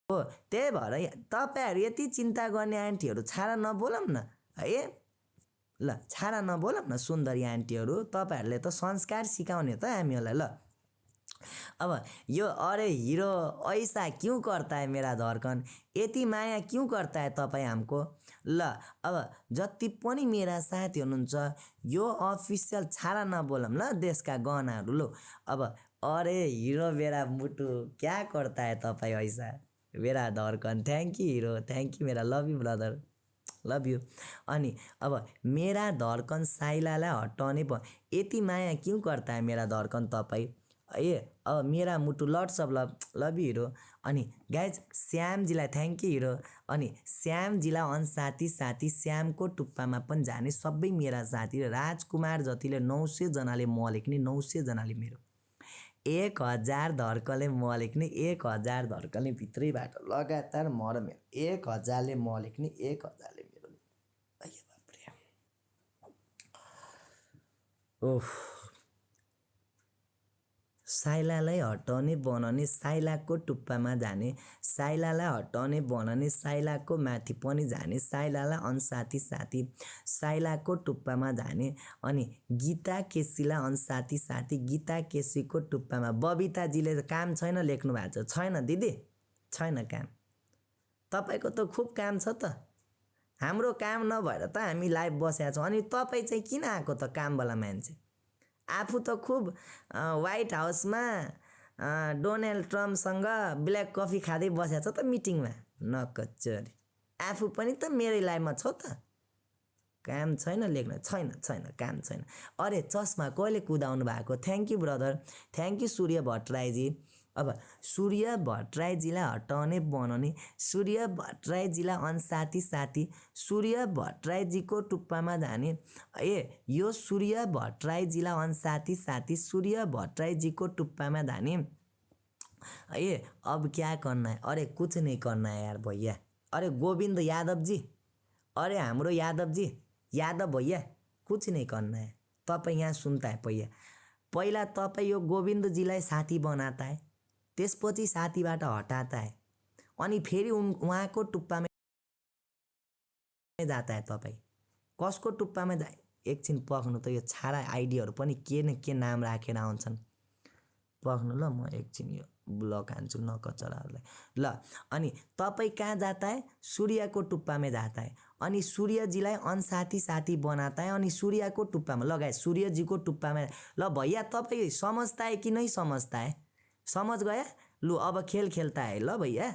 हो त्यही भएर तपाईँहरू यति चिन्ता गर्ने आन्टीहरू छाडा नबोलौँ न है। ल छाडा नबोलौँ न सुन्दरी आन्टीहरू, तपाईँहरूले त संस्कार सिकाउने त हामीहरूलाई। ल अब यो अरे हिरो ऐसा क्यों करता है मेरा धर्कन, यति माया क्यों करता है तपाईँ हमको। ल अब जति पनि मेरा साथी हुनुहुन्छ यो अफिसियल छाडा नबोलौँ ल देशका गहनाहरू। लो अब अरे हिरो मेरा मुटु क्या करता है तपाईँ ऐसा मेरा धर्कन। Thank you hero, thank you मेरा, love you brother, love you. अनि अब मेरा धर्कन साइलालाई हटाउने यति माया क्यों करता है मेरा धर्कन तपाईँ ए। अब मेरा मुटु lots of love, love you hero. अनि गाइज श्यामजीलाई थ्याङ्क यू हिरो। अनि श्यामजीलाई साथी साथी श्यामको टुप्पामा पनि जाने सबै मेरा साथी, राजकुमार जतिले 900 जनाले म लेख्ने, 900 जनाले मेरो, 1000 धर्कले म लेख्ने, 1000 धर्कले भित्रैबाट लगातार म र मेरो, 1000ले म लेख्ने, 1000ले मेरो। बाप्रे ओह, साइलालाई हटाउने बनाउने साइलाको टुप्पामा जाने, साइलालाई हटाउने बनाउने साइलाको माथि पनि जाने, साइलालाई अनसाथी साथी साइलाको टुप्पामा जाने। अनि गीता केसीलाई अनसाथी साथी गीता केसीको टुप्पामा। बबिताजीले काम छैन लेख्नु भएको छ, छैन दिदी छैन काम, तपाईँको त खुब काम छ त, हाम्रो काम नभएर त हामी लाइभ बसेका छौँ। अनि तपाईँ चाहिँ किन आएको त कामवाला मान्छे, आफू त खुब व्हाइट हाउसमा डोनाल्ड ट्रम्पसँग ब्ल्याक कफी खाँदै बसेको छ त मिटिङमा, नकचरी आफू पनि त मेरै लाइफमा छ त, काम छैन लेख्न, छैन छैन काम छैन। अरे चस्मा कहिले कुदाउनु भएको, thank you brother, thank you Surya Bhattarai ji. अब सूर्य भट्टराईजीलाई हटाउने बनाउने, सूर्य भट्टराईजीलाई अनसाथी साथी सूर्य भट्टराईजीको टुप्पामा जाने। ए यो सूर्य भट्टराईजीलाई अनसाथी साथी सूर्य भट्टराईजीको टुप्पामा जाने। ए अब क्या करना है, अरे कुछ नहीं करना है यार भैया। अरे गोविंद यादव जी, अरे हाम्रो यादव जी, यादव भैया कुछ नहीं करना है, तपाईँ यहाँ सुनता है भैया। पहिला तपाईँ यो गोविन्दजीलाई साथी बनाता है, त्यसपछि साथीबाट हटाता है, अनि फेरि उहाँको टुप्पामा जाता है। तपाईँ कसको टुप्पामा जा, एकछिन पख्नु त, यो छाडा आइडीहरू पनि के न के नाम राखेर आउँछन्, पख्नु ल, म एकछिन यो ब्लक हान्छु नकचराहरूलाई। ल अनि तपाईँ कहाँ जाता है, सूर्यको टुप्पामा जाता है, अनि सूर्यजीलाई अनसाथी साथी बनाता है, अनि सूर्यको टुप्पामा लगाए सूर्यजीको टुप्पामा। ल भैया तपाईँ समझता है कि नहीं समझता है, समझ गया। लु अब खेल खेल्ता है ल भैया।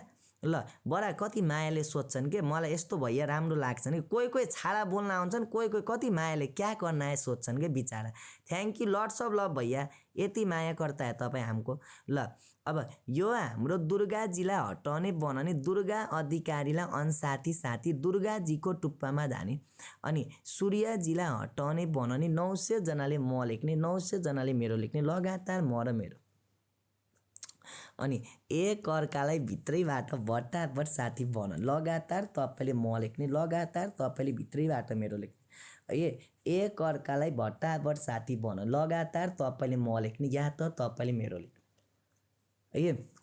ल बडा कति मायाले सोध्छन् के, मलाई यस्तो भैया राम्रो लाग्छन् कि, कोही कोही छाडा बोल्न आउँछन्, कोही कोही कति मायाले क्या गर्न आए सोध्छन् कि बिचारा। Thank you lots of love भैया, यति माया गर्ता है तपाईँ हमको। ल अब यो हाम्रो दुर्गाजीलाई हटाउने बनाउने, दुर्गा अधिकारीलाई अनसाथी साथी दुर्गाजीको टुप्पामा जाने, अनि सूर्यजीलाई हटाउने बनाउने 900 जनाले म लेख्ने, 900 जनाले मेरो लेख्ने, लगातार म र मेरो। अनि एक अर्कालाई भित्रैबाट बट्टाबट साथी बन, लगातार तपाईँले म लेख्ने, लगातार तपाईँले भित्रैबाट मेरो लेख्ने। एक अर्कालाई भट्टाबट साथी बन, लगातार तपाईँले म लेख्ने या त तपाईँले मेरो लेख्ने।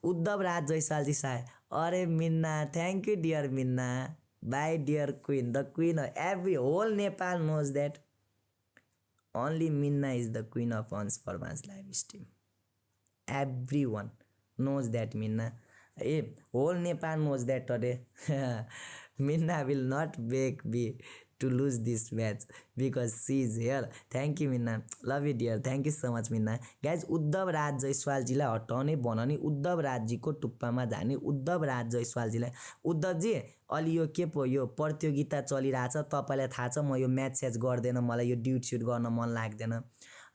उद्धव राज जैसालजी साय, अरे Minna thank you dear Minna, bye dear queen, the queen of every whole Nepal knows that only Minna is the queen of अन्स फर्मास live stream, every one knows that Minna. Whole Nepal knows that today. Minna will not beg me to lose this match because she is here. Thank you Minna, love you dear, thank you so much Minna. Guys, Uddhav Raj जयसवालजीलाई हटाउने बनाउने, उद्धव राजजीको टुप्पामा जाने, उद्धव राज जयसवालजीलाई। उद्धवजी अलि यो के पो यो प्रतियोगिता चलिरहेछ, तपाईँलाई थाहा छ म यो म्याच स्याच गर्दैन, मलाई यो ड्युट सुट गर्न मन लाग्दैन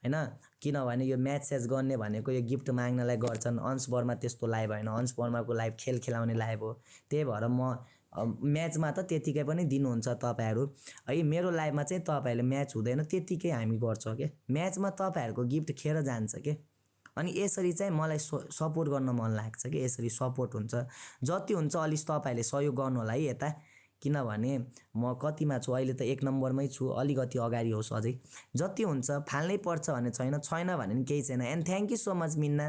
हैन, किनभने यो म्याच स्याच गर्ने भनेको यो गिफ्ट माग्नलाई गर्छन्। अंश वर्मा त्यस्तो लाइभ हैन, अंश वर्माको लाइभ खेल खेलाउने लाइभ हो, त्यही भएर म म्याचमा त त्यतिकै पनि दिनुहुन्छ तपाईहरु है, मेरो लाइभमा चाहिँ तपाईहरुले म्याच हुँदैन त्यतिकै हामी गर्छौं के, म्याचमा तपाईहरुको गिफ्ट खेर जान्छ के। अनि यसरी चाहिँ मलाई सपोर्ट गर्न मन लाग्छ के, यसरी सपोर्ट हुन्छ, जति हुन्छ अलि तपाईहरुले सहयोग गर्नु होला है यता, किनभने म कतिमा छु अहिले त 1 नम्बरमै छु, अलिकति अगाडि होस् अझै, जति हुन्छ फाल्नै पर्छ भन्ने छैन, छैन भने नि केही छैन। And thank you so much Minna.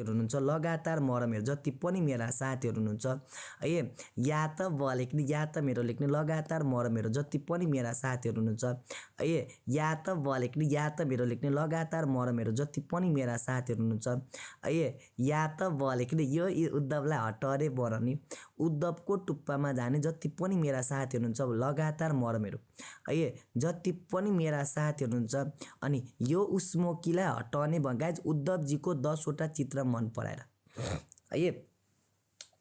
हुनुहुन्छ लगातार म र मेरो जति पनि मेरा साथीहरू हुनुहुन्छ है या त ब लेख्ने या त मेरो लेख्ने लगातार म र मेरो जति पनि मेरा साथीहरू हुनुहुन्छ है या त ब लेख्ने या त मेरो लेख्ने लगातार म र मेरो जति पनि मेरा साथीहरू हुनुहुन्छ है या त ब लेख्ने यो उद्धवलाई हटाउने बनाउने उद्धवको टुप्पामा जाने जति पनि मेरा साथीहरू हुनुहुन्छ लगातार म र मेरो है जति पनि मेरा साथीहरू हुनुहुन्छ अनि यो उस्मोकीलाई हटाउने गाइज उद्धवजीको 10 वटा चित्र मन पराएर है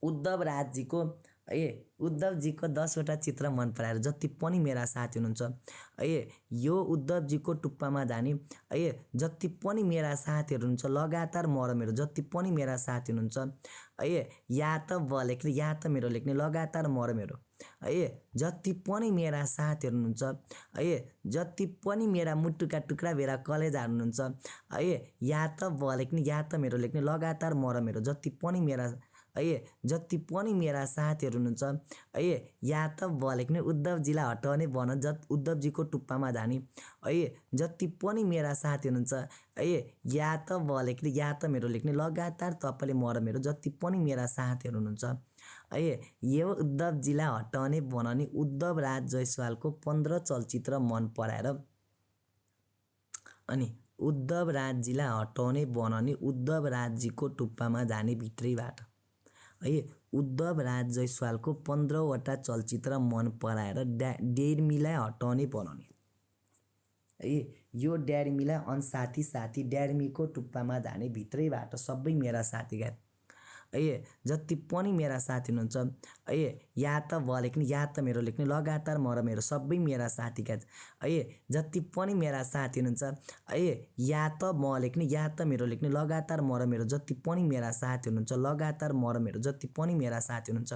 उद्धव राजजीको है उद्धवजीको 10 वटा चित्र मन पराएर जति पनि मेरा साथी हुनुहुन्छ है यो उद्धवजीको टुप्पामा जाने है जति पनि मेरा साथीहरू हुनुहुन्छ लगातार म र मेरो जति पनि मेरा साथी हुनुहुन्छ है या त ब लेख्ने या त मेरो लेख्ने लगातार म र मेरो है जति पनि मेरा साथीहरू हुनुहुन्छ है जति पनि मेरा मुटुका टुक्रा मेरा कलेजाहरू हुनुहुन्छ है या त ब लेख्ने या त मेरो लेख्ने लगातार म र मेरो जति पनि मेरा है जति पनि मेरा साथीहरू हुनुहुन्छ है या त ब लेख्ने उद्धवजीलाई हटाउने भन उद्धवजीको टुप्पामा जाने है जति पनि मेरा साथी हुनुहुन्छ है या त ब लेख्ने या त मेरो लेख्ने लगातार तपाईँले म र मेरो जति पनि मेरा साथीहरू हुनुहुन्छ है यो उद्धवजीलाई हटाउने बनाउने उद्धव राज जयसवालको 15 चलचित्र मन पराएर अनि उद्धव राजजीलाई हटाउने बनाउने उद्धव राजजीको टुप्पामा जाने भित्रैबाट है उद्धव राज जयसवालको 15 वटा चलचित्र मन पराएर डेरमीलाई हटाउने बनाउने है यो डेरमीलाई अनसाथी साथी डेरमीको टुप्पामा जाने भित्रैबाट सबै मेरा साथीगा है जति पनि मेरा साथी हुनुहुन्छ है या त ब लेख्ने या त मेरो लेख्ने लगातार म र मेरो सबै मेरा साथीका है जति पनि मेरा साथी हुनुहुन्छ है या त म लेख्ने या त मेरो लेख्ने लगातार म र मेरो जति पनि मेरा साथी हुनुहुन्छ लगातार म र मेरो जति पनि मेरा साथी हुनुहुन्छ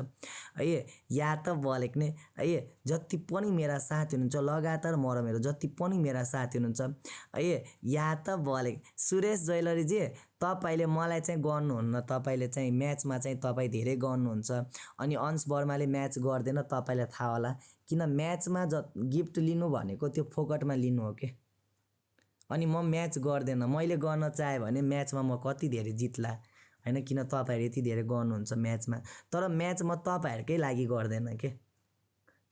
है या त ब लेख्ने है जति पनि मेरा साथी हुनुहुन्छ लगातार म र मेरो जति पनि मेरा साथी हुनुहुन्छ है या त ब लेख सुरेश ज्वेलरीजी तपाईले मलाई चाहिँ गर्नुहुन्न तपाईले चाहिँ म्याचमा चाहिँ तपाईँ धेरै गर्नुहुन्छ अनि अंश वर्माले म्याच गर्दैन तपाईलाई थाहा होला किन म्याचमा गिफ्ट लिनु भनेको त्यो फोकटमा लिनु हो के अनि म म्याच गर्दैन मैले गर्न चाहे भने म्याचमा म कति धेरै जित्ला हैन किन तपाईहरु यति धेरै गर्नुहुन्छ म्याचमा तर म्याच म तपाईहरुकै लागि गर्दैन के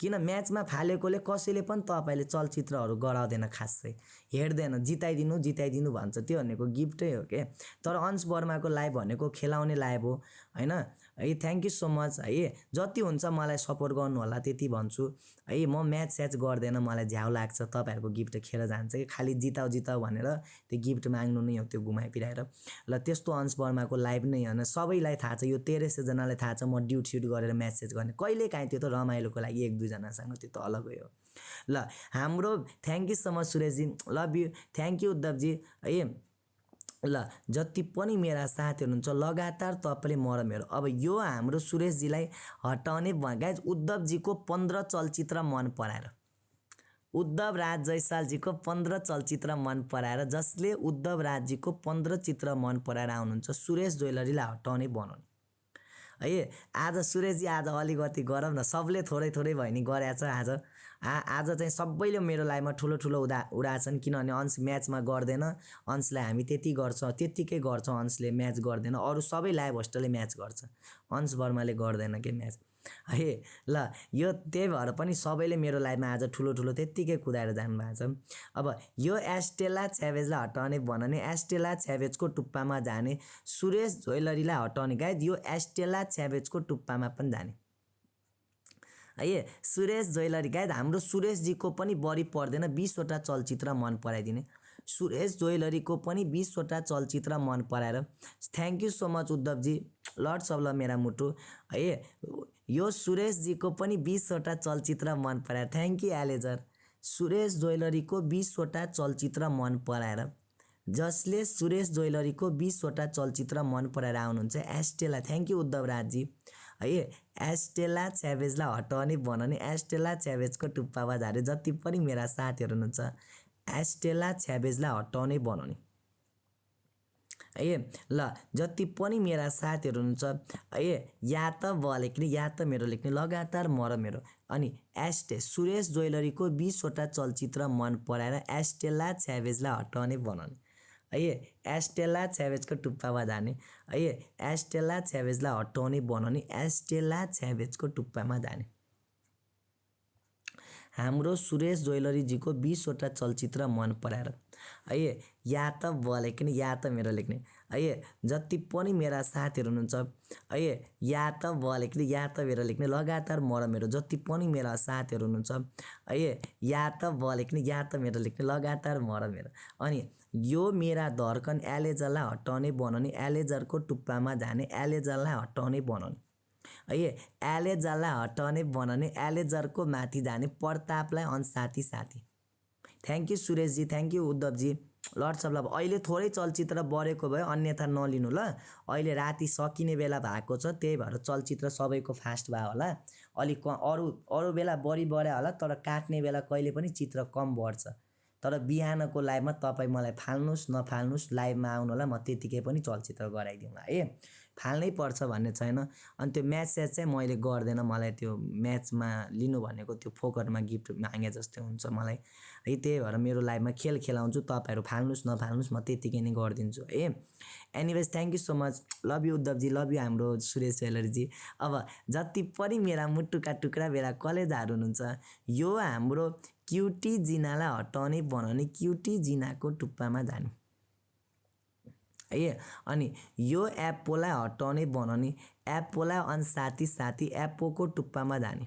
किन म्याचमा फालेकोले कसैले पनि तपाईले चलचित्रहरु गराउँदैन खासै हेर्दैन जिताइदिनु भन्छ त्यो भनेको गिफ्टै हो के तर अंश वर्माको लाइभ भनेको खेलाउने लाइभ हो हैन है थ्यांक यू सो मच है जति हुन्छ मलाई सपोर्ट गर्नु होला त्यति भन्छु है म म्याच स्याच गर्दैन मलाई झ्याउ लाग्छ तपाईहरुको गिफ्ट खेर जान्छ कि खाली जिताउ भनेर त्यो गिफ्ट माग्नु नै हो त्यो घुमाइ फिराएर ल त्यस्तो अंश वर्माको लाइभ नै हैन सबैलाई थाहा छ यो 1300 जनाले थाहा छ म ड्युट स्युट गरेर मेसेज गर्ने कहिले काहीँ त्यो त रमाइलोको लागि 1-2 जनासँग त्यो त अलगै हो ल हाम्रो thank you so much Suresh ji love you thank you Uddhav ji है ल जति पनि मेरा साथीहरु हुनुहुन्छ लगातार तपाईले म र मेरो अब यो हाम्रो सुरेशजीलाई हटाउने गाइज उद्धवजीको 15 चलचित्र मन पराएर उद्धव राज जयसवालजीको 15 चलचित्र मन पराएर जसले उद्धव राजजीको 15 चित्र मन पराएर आउनुहुन्छ सुरेश ज्वेलरीलाई हटाउने बनाउने है आज सुरेशजी आज अलिकति गरौँ न सबले थोरै थोरै भए नि गरेछ आज चाहिँ सबैले मेरो लाइभमा ठुलो उडाछन् किनभने अंश म्याचमा गर्दैन अंशलाई हामी त्यतिकै गर्छौं अंशले म्याच गर्दैन अरु सबै लाइभ होस्टले म्याच गर्छ अंश वर्माले गर्दैन के म्याच है ल यो त्यही भएर पनि सबैले मेरो लाइभमा आज ठुलो त्यतिकै कुदाएर जानु भएको छ अब यो एस्टेला छ्यावेजलाई हटाउने भन्ने एस्टेला छ्यावेजको टुप्पामा जाने सुरेश ज्वेलरीलाई हटाउने गाइज यो एस्टेला छ्यावेजको टुप्पामा पनि जाने है सुरेश ज्वेलरी गाइज हाम्रो सुरेशजीको पनि बढी पर्दैन 20 वटा चलचित्र मन पराइदिने सुरेश ज्वेलरीको पनि 20 वटा चलचित्र मन पराएर thank you so much Uddhav ji lots of love मेरा मुटु है यो सुरेशजीको पनि 20 वटा चलचित्र मन पराएर थ्यांक यू एलेजर सुरेश ज्वेलरीको 20 वटा चलचित्र मन पराएर जसले सुरेश ज्वेलरीको 20 वटा चलचित्र मन पराएर आउनुहुन्छ Estella thank you Uddhav Rajaji है एस्टेला छ्यावेजलाई हटाउने बनाउने एस्टेला छ्यावेजको टुप्पामा झारे जति पनि मेरा साथीहरु हुनुहुन्छ एस्टेला छ्यावेजलाई हटाउने बनाउने है ल जति पनि मेरा साथीहरु हुनुहुन्छ है या त ब लेख्ने या त मेरो लेख्ने लगातार म र मेरो अनि सुरेश ज्वेलरीको 20 वटा चलचित्र मन पराएर एस्टेला छ्यावेजलाई हटाउने बनाउने है एस्टेला छ्यावेजको टुप्पामा जाने है एस्टेला छ्यावेजलाई हटाउने बनाउने एस्टेला छ्यावेजको टुप्पामा जाने। हाम्रो सुरेश ज्वेलरीजीको 20वटा चलचित्र मन पराएर है या त ब लेख्ने या त मेरो लेख्ने है जति पनि मेरा साथीहरू हुनुहुन्छ है या त ब लेख्ने या त मेरो लेख्ने लगातार म र मेरो जति पनि मेरा साथीहरू हुनुहुन्छ है या त ब लेख्ने या त मेरो लेख्ने लगातार म र मेरो। अनि यो मेरा धर्कन एलेजरलाई हटाउने बनाउने एलेजरको टुप्पामा जाने एलेजरलाई हटाउने बनाउने है एलेजरलाई हटाउने बनाउने एलेजरको माथि जाने प्रतापलाई साथी साथी। Thank you Suresh ji, thank you Uddhav ji. Lots of love. अहिले थोरै चलचित्र बढेको भयो अन्यथा नलिनु ल, अहिले राति सकिने बेला भएको छ त्यही भएर चलचित्र सबैको फास्ट भयो होला, अलिक अरू बेला बढी बढ्यो होला तर काट्ने बेला कहिले पनि चित्र कम बढ्छ। तर बिहानको लाइभमा तपाईँ मलाई फाल्नुहोस् नफाल्नुहोस् लाइभमा आउनु होला, म त्यतिकै पनि चलचित्र गराइदिउँला है, फाल्नै पर्छ भन्ने छैन। अनि त्यो म्याच चाहिँ मैले गर्दैन, मलाई त्यो म्याचमा लिनु भनेको त्यो फोकटमा गिफ्ट मागे जस्तै हुन्छ मलाई है, त्यही भएर मेरो लाइभमा खेल खेलाउँछु, तपाईँहरू फाल्नुहोस् नफाल्नुहोस् म त्यतिकै नै गरिदिन्छु है। Anyways thank you so much, love you Uddhav ji, love you हाम्रो सुरेश ज्वेलरीजी। अब जति पनि मेरा मुटुका टुक्रा मेरा कलेजाहरू हुनुहुन्छ, यो हाम्रो क्युटी जिनालाई हटाउने बनाउने क्युटी जिनाको टुप्पामा जाने है। अनि यो एप्पोलाई हटाउने बनाउने एप्पोलाई साथी साथी एप्पोको टुप्पामा जाने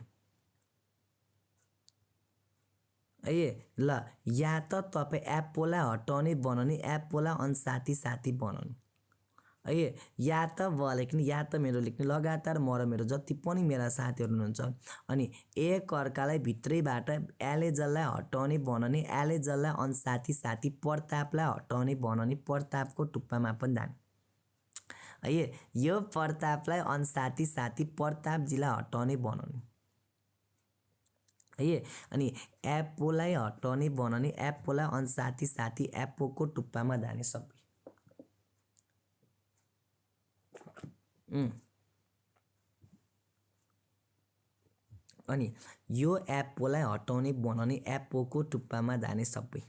है। ल या त तपाईँ एप्पोलाई हटाउने बनाउने एप्पोलाई साथी साथी बनाउने है या त ब लेख्ने या त मेरो लेख्ने लगातार म र मेरो जति पनि मेरा साथीहरू हुनुहुन्छ। अनि एक अर्कालाई भित्रैबाट एलेजरलाई हटाउने बनाउने एलेजरलाई साथी साथी प्रतापलाई हटाउने बनाउने प्रतापको टुप्पामा पनि जाने है। यो प्रतापलाई साथी साथी प्रतापजीलाई हटाउने बनाउने है। अनि एप्पोलाई हटाउने बनाउने एप्पोलाई साथी साथी एप्पोको टुप्पामा जाने सबै। अनि यो एप्पोलाई हटाउने बनाउने एप्पोको टुप्पामा जाने सबै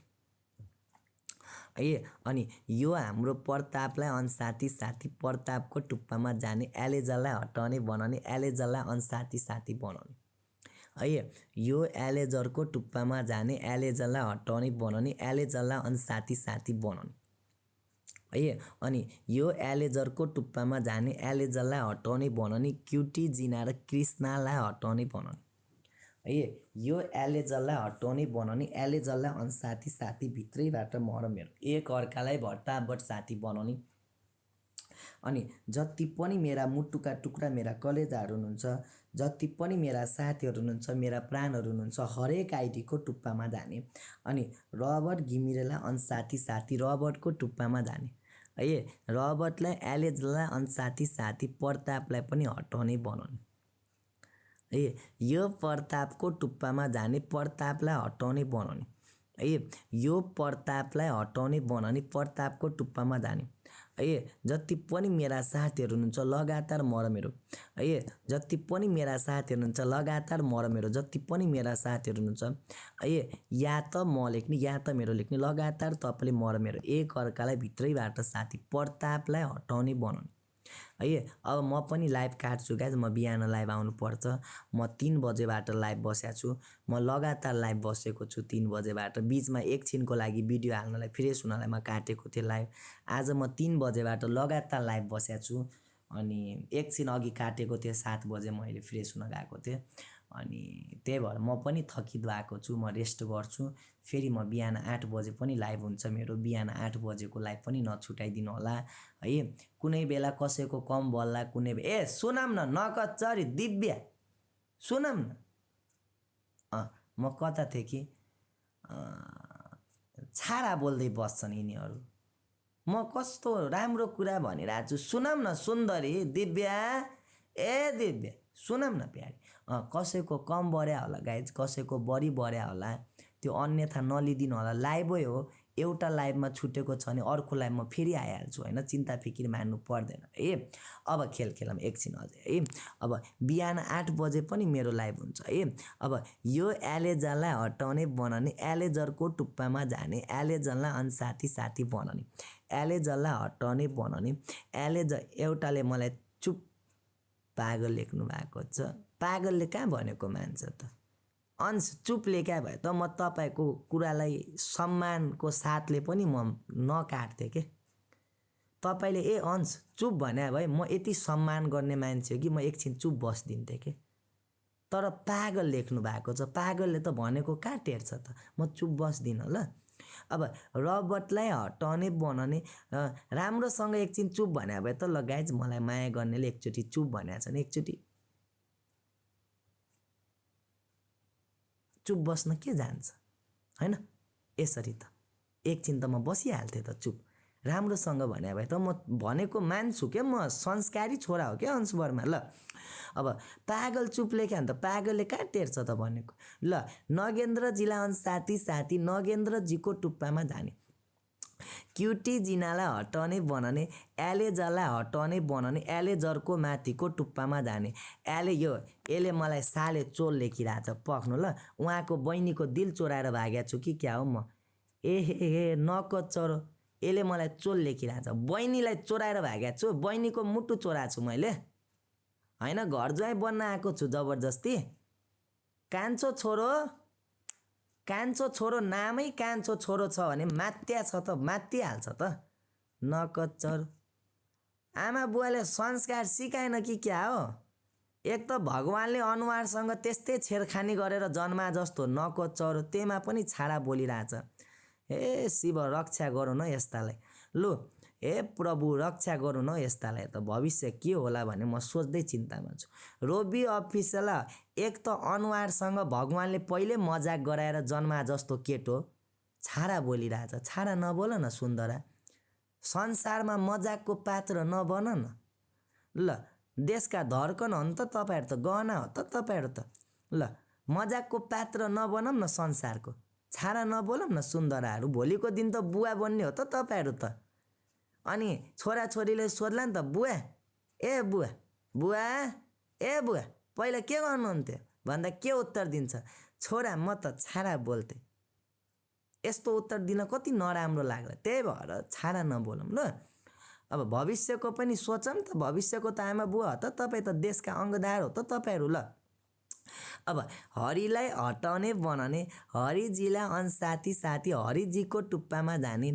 है। अनि यो हाम्रो प्रतापलाई साथी साथी प्रतापको टुप्पामा जाने एलेजरलाई हटाउने बनाउने एलेजरलाई साथी साथी बनाउने है। यो एलेजरको टुप्पामा जाने एलेजरलाई हटाउने बनाउने एलेजरलाई साथी साथी बनाउने है। अनि यो एलेजरको टुप्पामा जाने एलेजरलाई हटाउने बनाउने क्युटी जिना र कृष्णलाई हटाउने बनाउने है। यो एलेजरलाई हटाउने बनाउने एलेजरलाई साथी साथी भित्रैबाट म र मेरो एक अर्कालाई भट्टाभट साथी बनाउने। अनि जति पनि मेरा मुटुका टुक्रा मेरा कलेजाहरू हुनुहुन्छ, जति पनि मेरा साथीहरू हुनुहुन्छ, मेरा प्राणहरू हुनुहुन्छ, हरेक आइडीको टुप्पामा जाने। अनि रबर्ट घिमिरेलाई साथी साथी रबर्टको टुप्पामा जाने है। रबर्टलाई एलेजरलाई साथी साथी प्रतापलाई पनि हटाउने बनाउने है। यो प्रतापको टुप्पामा जाने प्रतापलाई हटाउने बनाउने है। यो प्रतापलाई हटाउने बनाउने प्रतापको टुप्पामा जाने है। जति पनि मेरा साथीहरू हुनुहुन्छ लगातार म र मेरो है, जति पनि मेरा साथीहरू हुनुहुन्छ लगातार म र मेरो जति पनि मेरा साथीहरू हुनुहुन्छ है, या त म लेख्ने या त मेरो लेख्ने लगातार तपाईँले म र मेरो एक अर्कालाई भित्रैबाट साथी प्रतापलाई हटाउने बनाउने है। अब म पनि लाइभ काट्छु गाइज, म बिहान लाइभ आउनुपर्छ, म 3 बजेबाट लाइभ बसेको छु, म लगातार लाइभ बसेको छु 3 बजेबाट, बिचमा एकछिनको लागि भिडियो हाल्नलाई फ्रेस हुनलाई म काटेको थिएँ लाइभ। आज म 3 बजेबाट लगातार लाइभ बसेको छु, अनि एकछिन अघि काटेको थिएँ 7 बजे मैले फ्रेस हुन गएको थिएँ। अनि त्यही भएर म पनि थकित भएको छु, म रेस्ट गर्छु, फेरि म बिहान 8 बजे पनि लाइभ हुन्छ मेरो, बिहान 8 बजेको लाइभ पनि नछुटाइदिनु होला है। कुनै बेला कसैको कम बल्ला कुनै सुनाम न नकचरी दिव्या सुनाम न, म कता थिएँ कि छाडा बोल्दै बस्छन् यिनीहरू, म कस्तो राम्रो कुरा भनिरहेको छु, सुनाम न सुन्दरी दिव्या, ए दिव्या सुनाम न प्यारी। कसैको कम बढ्या होला गाइज, कसैको बढी बढ्या होला, त्यो अन्यथा नलिदिनु होला, लाइभै हो एउटा लाइभमा छुटेको छ भने अर्को लाइभमा फेरि आइहाल्छु होइन, चिन्ता फिकिर मान्नु पर्दैन। अब खेल खेलौँ एकछिन अझै अब बिहान 8 बजे पनि मेरो लाइभ हुन्छ अब यो एलेजरलाई हटाउने बनाउने, एलेजरको टुप्पामा जाने, एलेजरलाई अनसाथी साथी बनाउने, एलेजरलाई हटाउने बनाउने, एलेजर एउटाले मलाई चुप पागल लेख्नु भएको छ। पागलले कहाँ भनेको मान्छ त? अंश चुपले क्या भयो त? म तपाईँको कुरालाई सम्मानको साथले पनि म नकाट्थेँ के। तपाईँले अंश चुप भने भए म यति सम्मान गर्ने मान्छे हो कि म एकछिन चुप बस्दिन्थेँ के। तर पागल लेख्नु भएको छ, पागलले त भनेको कहाँ टेर्छ त? म चुप बस्दिनँ ल। अब रबर्टलाई हटाउने बनाउने, राम्रोसँग एकछिन चुप भने भए त ल गाइज, मलाई माया गर्नेले एकचोटि चुप भनेको छ नि, एकचोटि चुप बस्न के जान्छ हैन? यसरी त एकछिन त म बसिहाल्थेँ त चुप, राम्रोसँग भने भए त म भनेको मान्छु के, म संस्कारी छोरा हो क्या अंश वर्मा। ल अब पागल चुप लेख्यो भने त पागलले कहाँ टेर्छ त भनेको। ल नगेन्द्रजीलाई अनसाथी साथी, नगेन्द्रजीको टुप्पामा जाने, क्युटी जिनालाई हटाउने बनाउने, एलेजरलाई हटाउने बनाउने, एलेजरको माथिको टुप्पामा जाने, यसले मलाई साले चोल लेखिरहेछ पख्नु। ल उहाँको बहिनीको दिल चोराएर भागेको छु कि क्या हो म? ए नकद चोरो, यसले मलाई चोल लेखिरहेछ। बहिनीलाई चोराएर भागेको छु, बहिनीको मुटु चोराएको छु मैले होइन, घर ज्वाइँ बन्न आएको छु जबरजस्ती। कान्छो छोरो, कान्छो छोरो, नामै कान्छो छोरो छ भने मात्या छ त मात्तिहाल्छ त। नकद चोर, आमा बुवाले संस्कार सिकाएन कि क्या हो? एक त भगवानले अनुहारसँग त्यस्तै छेडखानी गरेर जन्मा जस्तो नकद चोर, त्यहीमा पनि छाडा बोलिरहेछ। हे शिव रक्षा गरौँ न यस्तालाई। लु हे प्रभु रक्षा गरौँ न यस्तालाई, त भविष्य के होला भने म सोच्दै चिन्तामा छु। रोबी अफिसियल, एक त अनुहारसँग भगवानले पहिले मजाक गराएर जन्मा जस्तो केटो छाडा बोलिरहेछ। छाडा नबोल न सुन्दरा, संसारमा मजाकको पात्र नबन न। ल देशका धड्कन हो नि त तपाईँहरू, त गहना हो त तपाईँहरू त। ल मजाकको पात्र नबनौँ न संसारको, छाडा नबोलौँ न सुन्दराहरू, भोलिको दिन त बुवा बन्ने हो त तपाईँहरू त। अनि छोराछोरीले सोध्ला नि त, बुवा ए बुवा, बुवा ए बुवा पहिला के गर्नुहुन्थ्यो भन्दा के उत्तर दिन्छ? छोरा म त छाडा बोल्थेँ। यस्तो उत्तर दिन कति नराम्रो लाग्ला, त्यही भएर छाडा नबोलौँ ल। अब भविष्यको पनि सोचौँ त, भविष्यको त आमा बुवा हो त तपाईँ, त देशका अङ्गदार हो त तपाईँहरू। ल अब हरिलाई हटाउने बनाउने, हरिजीलाई अनसाथी साथी, हरिजीको टुप्पामा जाने,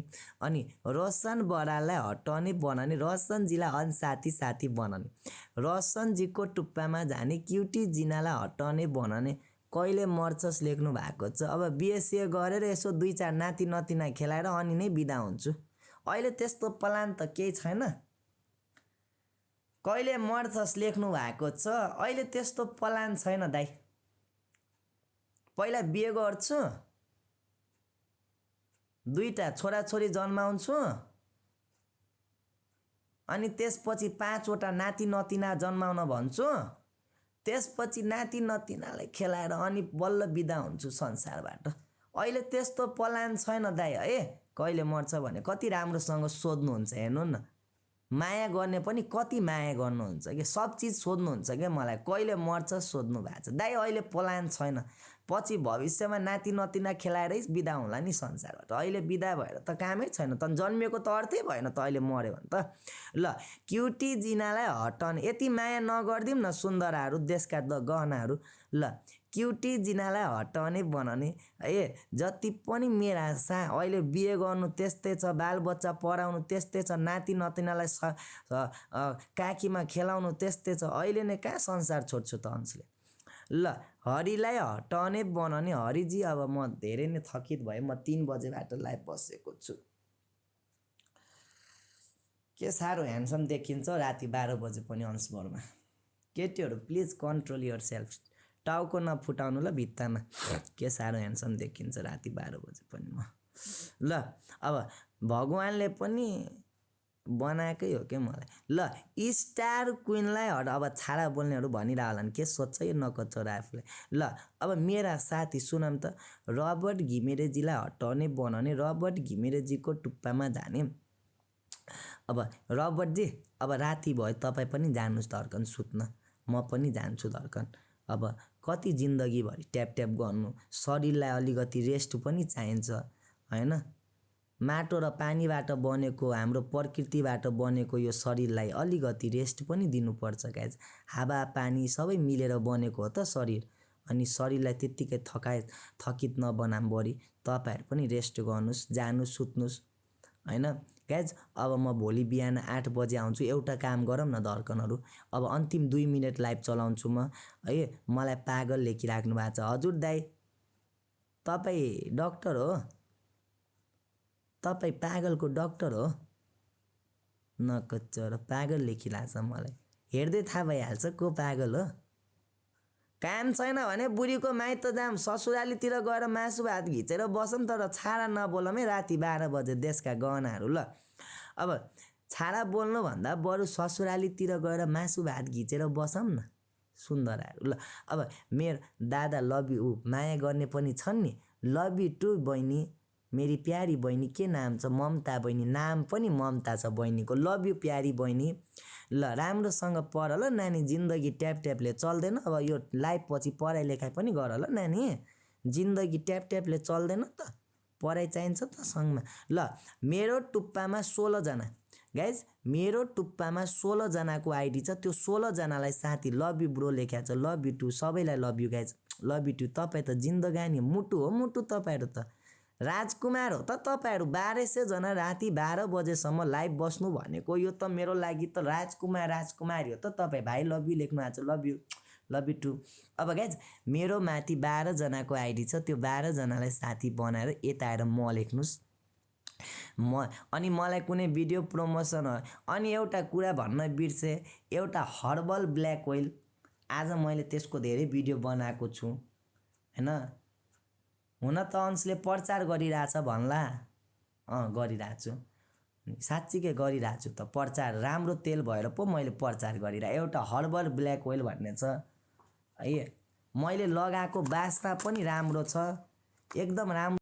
अनि रोशन बराललाई हटाउने बनाउने, रोशनजीलाई अनसाथी साथी बनाउने, रोशनजीको टुप्पामा जाने, क्युटी जिनालाई हटाउने बनाउने। कहिले मर्छस् लेख्नु भएको छ। अब बिएसए गरेर यसो 2-4 नाति नतिना खेलाएर अनि नै बिदा हुन्छु। अहिले त्यस्तो प्लान त केही छैन। कहिले मर्छस् लेख्नु भएको छ, अहिले त्यस्तो प्लान छैन दाइ। पहिला बिहे गर्छु, 2टा छोराछोरी जन्माउँछु, अनि त्यसपछि 5वटा नाति नतिना जन्माउन भन्छु, त्यसपछि नाति नतिनालाई खेलाएर अनि बल्ल बिदा हुन्छु संसारबाट। अहिले त्यस्तो प्लान छैन दाइ है। कहिले मर्छ भने कति राम्रोसँग सोध्नुहुन्छ, हेर्नु न, माया गर्ने पनि कति माया गर्नुहुन्छ कि, सब चिज सोध्नुहुन्छ क्या मलाई, कहिले मर्छ सोध्नु भएको छ दाइ। अहिले प्लान छैन, पछि भविष्यमा नाति नतिना खेलाएरै बिदा होला नि संसारबाट। अहिले बिदा भएर त कामै छैन त, जन्मिएको त अर्थै भएन त अहिले मऱ्यो भने त। ल क्युटी जिनालाई हटाउने, यति माया नगरिदिउँ न सुन्दराहरू, देशका गहनाहरू। ल क्युटी जिनालाई हटाउने बनाउने, जति पनि मेरा अहिले बिहे गर्नु त्यस्तै छ, बालबच्चा पढाउनु त्यस्तै छ, नाति नतिनालाई काखीमा खेलाउनु त्यस्तै छ, अहिले नै कहाँ संसार छोड्छु त अंशले। ल हरिलाई हटाउने बनाउने, हरिजी अब म धेरै नै थकित भएँ, म 3 बजेबाट लाइभ बसेको छु। के साह्रो ह्यान्डसम देखिन्छ राति 12 बजे पनि अंश वर्मा। केटीहरू प्लिज कन्ट्रोल योर सेल्फ, टाउको नफुटाउनु ल भित्तामा। के साह्रो ह्यान्डसम देखिन्छ राति 12 बजे पनि म। ल अब भगवानले पनि बनाएकै हो के मलाई। ल स्टार क्विनलाई अब छाडा बोल्नेहरू भनिरह होलान् के सोध्छ यो नकचरा आफूलाई। ल अब मेरा साथी सुनम त, रबर्ट घिमिरेजीलाई हटाउने बनाउने, रबर्ट घिमिरेजीको टुप्पामा जाने। अब रबर्टजी अब राति भयो, तपाईँ पनि जानुहोस् धर्कन सुत्न, म पनि जान्छु धर्कन। अब कति जिन्दगीभरि ट्याप ट्याप गर्नु, शरीरलाई अलिकति रेस्ट पनि चाहिन्छ होइन। माटो र पानीबाट बनेको हाम्रो प्रकृतिबाट बनेको यो शरीरलाई अलिकति रेस्ट पनि दिनुपर्छ गाइज। हावा पानी सबै मिलेर बनेको हो त शरीर, अनि शरीरलाई त्यत्तिकै थकित नबनाम बढी। तपाईँहरू पनि रेस्ट गर्नुहोस्, जानुहोस्, सुत्नुहोस् होइन गाइज। अब म भोलि बिहान 8 बजे आउँछु। एउटा काम गरौँ न धर्कनहरू, अब अन्तिम 2 मिनट लाइभ चलाउँछु म है। मलाई पागल लेखिराख्नु भएको छ। हजुर दाइ, तपाईँ डक्टर हो? तपाईँ पागलको डक्टर हो? नकचर पागल लेखिरहेछ मलाई, हेर्दै थाहा भइहाल्छ को पागल हो। काम छैन भने बुढीको माइत जाम, ससुरालीतिर गएर मासु भात घिचेर बसौँ, तर छाडा नबोलौँ है राति 12 बजे देशका गहनाहरू। ल अब छाडा बोल्नुभन्दा बरु ससुरालीतिर गएर मासु भात घिचेर बसौँ न सुन्दरहरू। ल अब मेरो दादा लभ यु माया गर्ने पनि छन् नि, लभ यु टु बहिनी, मेरी प्यारी बहिनी। के नाम छ? ममता बहिनी। नाम पनि ममता छ बहिनीको। लभ यु प्यारी बहिनी। ल राम्रोसँग पढ ल नानी, जिन्दगी ट्याप ट्यापले चल्दैन। अब यो लाइभ पछि पढाइ लेखाइ पनि गर ल नानी, जिन्दगी ट्याप ट्यापले चल्दैन त, पढाइ चाहिन्छ त सँगमा। ल मेरो टुप्पामा 16 जना गाइज, मेरो टुप्पामा 16 जनाको आइडी छ। त्यो 16 जनालाई साथी लभ यु ब्रो लेख्या छ, लभ यु टु, सबैलाई love you guys, love you too. तपाईँ त जिन्दगानी मुटु हो, मुटु तपाईँहरू त राजकुमार हो त तपाईँहरू। 1200 जना राति 12 बजेसम्म लाइभ बस्नु भनेको यो त मेरो लागि त राजकुमार राजकुमारी हो त तपाईँ। भाइ लभ यु लेख्नु भएको छ, love you, love you too. अब गाइज मेरो माथि 12 जनाको आइडी छ, त्यो 12 जनालाई साथी बनाएर यता आएर म लेख्नुहोस्। अनि मलाई कुनै भिडियो प्रमोसन हो। अनि एउटा कुरा भन्न बिर्सेँ, एउटा हर्बल ब्ल्याक ओइल, आज मैले त्यसको धेरै भिडियो बनाएको छु होइन। हुन त अंशले प्रचार गरिरहेछ भन्ला, गरिरहेको छु, साँच्चीकै गरिरहेको छु त प्रचार। राम्रो तेल भएर पो मैले प्रचार गरिरहेँ। एउटा हर्बल ब्ल्याक ओइल भन्ने छ है, मैले लगाएको बास्ना पनि राम्रो छ, एकदम राम्रो।